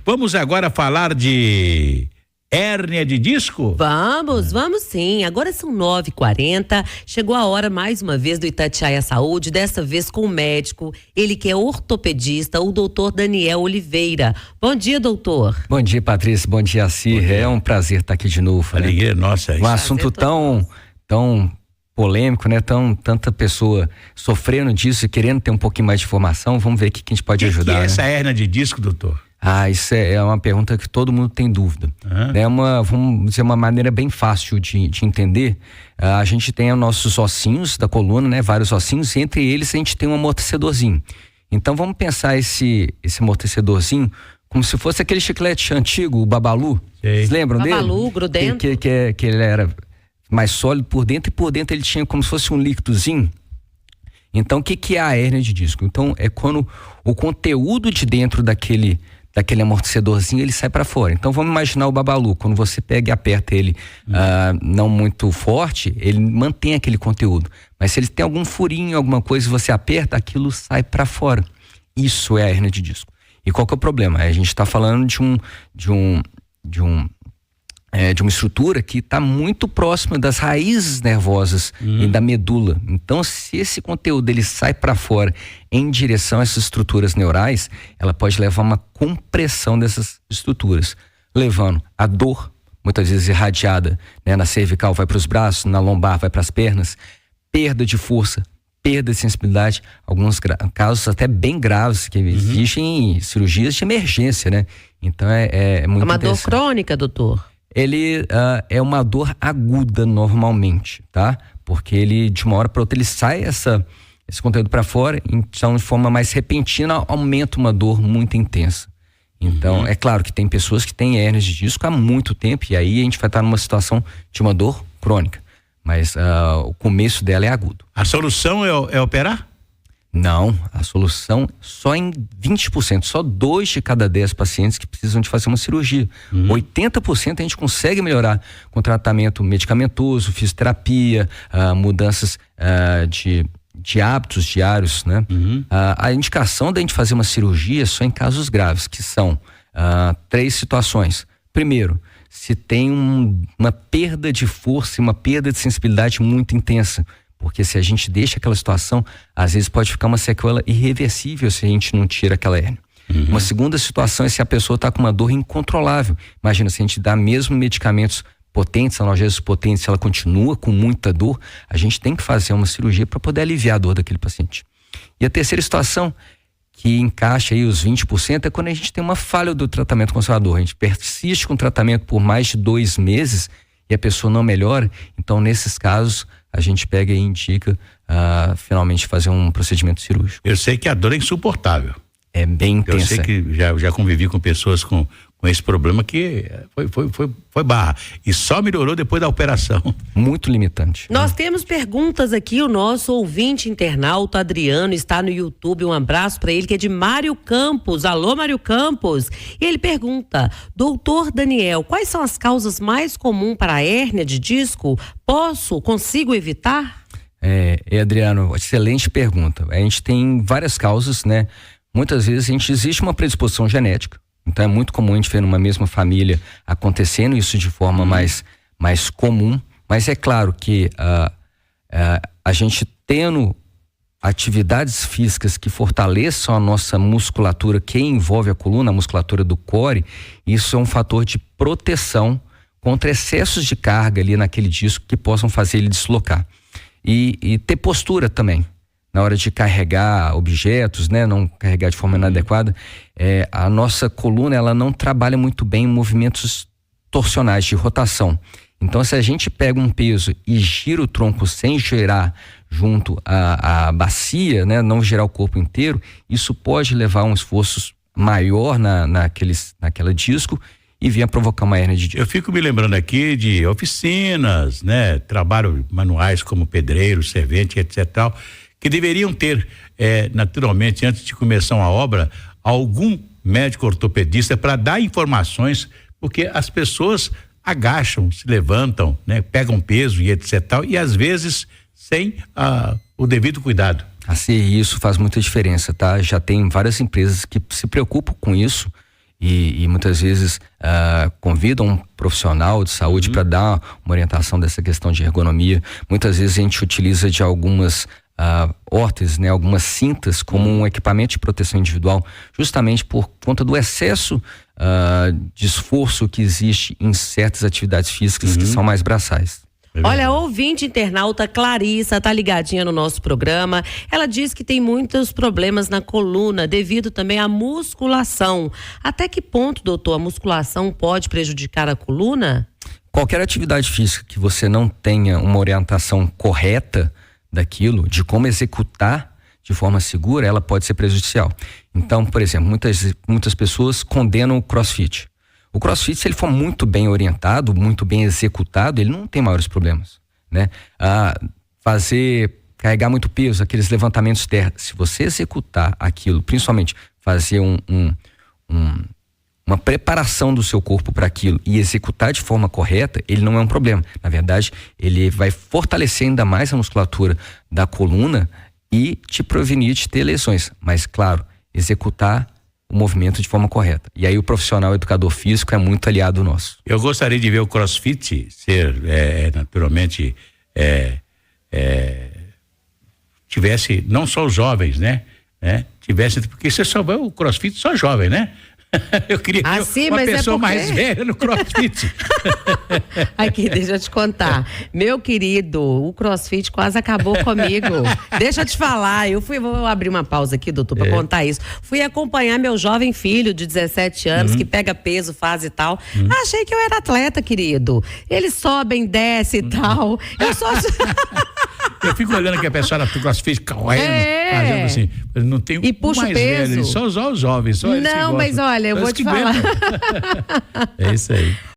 Vamos agora falar de hérnia de disco? Vamos sim. Agora são 9h40. Chegou a hora mais uma vez do Itatiaia Saúde, dessa vez com o médico, ele que é ortopedista, o doutor Daniel Oliveira. Bom dia, doutor. Bom dia, Patrícia. Bom dia, Cir. É um prazer estar aqui de novo. Alegria, nossa. Um assunto tão polêmico, né? Tanta pessoa sofrendo disso e querendo ter um pouquinho mais de informação. Vamos ver o que a gente pode ajudar. O que é essa hérnia de disco, doutor? Isso é uma pergunta que todo mundo tem dúvida. É vamos dizer, uma maneira bem fácil de entender. A gente tem os nossos ossinhos da coluna, né? Vários ossinhos, e entre eles a gente tem um amortecedorzinho. Então vamos pensar esse amortecedorzinho como se fosse aquele chiclete antigo, o Babalu. Vocês lembram dele? Babalu, grudento. Que ele era mais sólido por dentro, e por dentro ele tinha como se fosse um líquidozinho. Então o que é a hérnia de disco? Então é quando o conteúdo de dentro daquele amortecedorzinho, ele sai para fora. Então vamos imaginar o Babalu, quando você pega e aperta ele não muito forte, ele mantém aquele conteúdo. Mas se ele tem algum furinho, alguma coisa, você aperta, aquilo sai para fora. Isso é a hérnia de disco. E qual que é o problema? A gente está falando de uma estrutura que está muito próxima das raízes nervosas e da medula. Então, se esse conteúdo ele sai para fora em direção a essas estruturas neurais, ela pode levar a uma compressão dessas estruturas, levando a dor, muitas vezes irradiada, né, na cervical vai para os braços, na lombar vai para as pernas, perda de força, perda de sensibilidade, alguns casos até bem graves que exigem cirurgias de emergência, né? Então é muito uma dor crônica, doutor? Ele é uma dor aguda normalmente, tá? Porque ele, de uma hora para outra, ele sai esse conteúdo para fora, então de forma mais repentina aumenta uma dor muito intensa. Então, é claro que tem pessoas que têm hérnias de disco há muito tempo, e aí a gente vai estar numa situação de uma dor crônica, mas o começo dela é agudo. A solução é operar? Não, a solução só em 20%, só 2 de cada 10 pacientes que precisam de fazer uma cirurgia. 80% a gente consegue melhorar com tratamento medicamentoso, fisioterapia, mudanças de hábitos diários, né? A indicação da gente fazer uma cirurgia é só em casos graves, que são 3 situações. Primeiro, se tem uma perda de força e uma perda de sensibilidade muito intensa. Porque se a gente deixa aquela situação, às vezes pode ficar uma sequela irreversível se a gente não tira aquela hérnia. Uma segunda situação é se a pessoa está com uma dor incontrolável. Imagina, se a gente dá mesmo medicamentos potentes, analgésicos potentes, se ela continua com muita dor, a gente tem que fazer uma cirurgia para poder aliviar a dor daquele paciente. E a terceira situação, que encaixa aí os 20%, é quando a gente tem uma falha do tratamento conservador. A gente persiste com o tratamento por mais de 2 meses e a pessoa não melhora. Então, nesses casos, a gente pega e indica finalmente fazer um procedimento cirúrgico. Eu sei que a dor é insuportável. É bem intensa. Eu sei que já convivi com pessoas com esse problema que foi barra. E só melhorou depois da operação. Muito limitante. Nós temos perguntas aqui, o nosso ouvinte internauta Adriano está no YouTube, um abraço para ele, que é de Mário Campos. Alô, Mário Campos. E ele pergunta: doutor Daniel, quais são as causas mais comuns para a hérnia de disco? Consigo evitar? Adriano, excelente pergunta. A gente tem várias causas, né? Muitas vezes existe uma predisposição genética. Então é muito comum a gente ver numa mesma família acontecendo isso de forma mais comum, mas é claro que a gente tendo atividades físicas que fortaleçam a nossa musculatura que envolve a coluna, a musculatura do core, isso é um fator de proteção contra excessos de carga ali naquele disco que possam fazer ele deslocar. E ter postura também. Na hora de carregar objetos, né, não carregar de forma inadequada, a nossa coluna ela não trabalha muito bem em movimentos torsionais de rotação. Então, se a gente pega um peso e gira o tronco sem girar junto à bacia, né, não girar o corpo inteiro, isso pode levar a um esforço maior naquela disco e vir a provocar uma hérnia de disco. Eu fico me lembrando aqui de oficinas, né, trabalho manuais como pedreiro, servente, etc. tal, que deveriam ter, naturalmente, antes de começar uma obra, algum médico ortopedista para dar informações, porque as pessoas agacham, se levantam, né, pegam peso e etc. tal, e às vezes sem o devido cuidado. Assim, isso faz muita diferença, tá? Já tem várias empresas que se preocupam com isso e muitas vezes convidam um profissional de saúde para dar uma orientação dessa questão de ergonomia. Muitas vezes a gente utiliza de algumas órteses, né, algumas cintas como um equipamento de proteção individual, justamente por conta do excesso de esforço que existe em certas atividades físicas que são mais braçais. Olha, a ouvinte internauta Clarissa tá ligadinha no nosso programa. Ela diz que tem muitos problemas na coluna devido também à musculação. Até que ponto, doutor, a musculação pode prejudicar a coluna? Qualquer atividade física que você não tenha uma orientação correta daquilo, de como executar de forma segura, ela pode ser prejudicial. Então, por exemplo, muitas pessoas condenam o CrossFit. O CrossFit, se ele for muito bem orientado, muito bem executado, ele não tem maiores problemas, né? Carregar muito peso, aqueles levantamentos terra, se você executar aquilo, principalmente fazer uma preparação do seu corpo para aquilo e executar de forma correta, ele não é um problema. Na verdade, ele vai fortalecer ainda mais a musculatura da coluna e te prevenir de ter lesões. Mas, claro, executar o movimento de forma correta. E aí o profissional educador físico é muito aliado nosso. Eu gostaria de ver o CrossFit ser, naturalmente, tivesse, não só os jovens, né? Tivesse, porque você só vê o CrossFit só jovem, né? Eu queria ver uma pessoa mais velha no CrossFit. Aqui, deixa eu te contar. Meu querido, o CrossFit quase acabou comigo. Deixa eu te falar, vou abrir uma pausa aqui, doutor, pra contar isso. Fui acompanhar meu jovem filho de 17 anos, que pega peso, faz e tal. Achei que eu era atleta, querido. Eles sobem, descem e tal. Eu só... Eu fico olhando que a pessoa do CrossFit correndo, fazendo assim, não tem e puxa mais peso. Velho, só os jovens, só eles que não, mas olha, eu vou te falar. É isso aí.